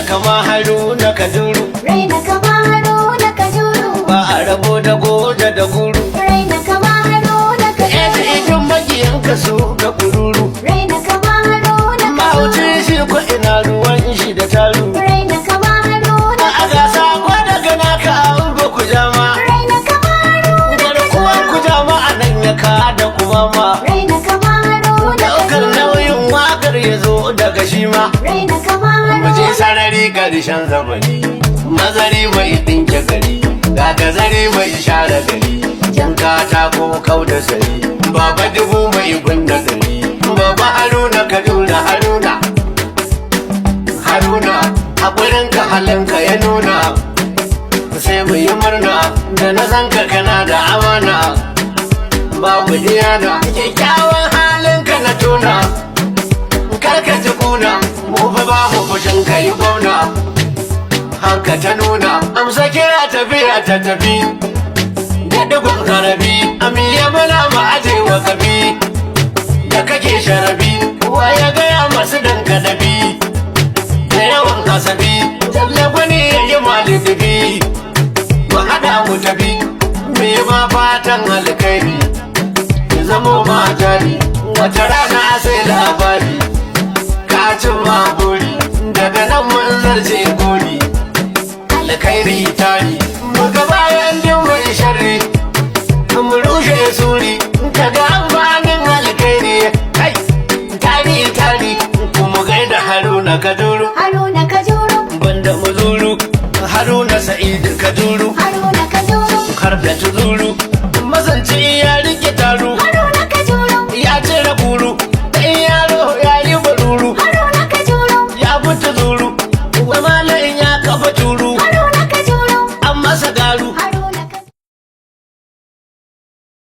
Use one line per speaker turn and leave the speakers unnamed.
kama Haruna Kajuru,
raina kama Haruna Kajuru,
ba a rabo da goja da guru.
raina kama Haruna Kajuru,
Idan magiyanka su ga kururu,
raina kama Haruna
mahauci
Kajuru,
shi ko ina ruwan shi da taru.
raina kama Haruna
A gasa ko daga naka an go ku jama,
raina kama Haruna
garkuwar ku jama a nan ya ka da kuma ma.
raina kama Haruna
Daukar
Kajuru,
nauyin wakar ya zo daga shi ma.
raina kama
Maje
Haruna
sarari karshen zamani, mazari mai dinke gari, ga gazari mai share gari, jan katako kau da sari, baba dubu mai gunna gari, baba Haruna Kaduna Haruna. Haruna, haƙurinka halinka ya nuna, sai mu yi murna da na zanka kana da amana. Babu diyana, kyakkyawan halinka na tona, karka ji kuna, mu fa babu fushin ka yi gwamna. Hanka ta nuna, amsa kira tafiya ta tafi, da dubin harabi, amiya mana ma aje wa kabi, da kake sharabi, wa ya gaya masu danka dabi, da yawan kasabi, jalle gwani ya yi malidibi, mu haɗa mu tafi, me ma fatan alkairi, ya zamo ma jari, wata rana sai labari, kacin ma buri, daga nan mun zarce gori, alkairi tari.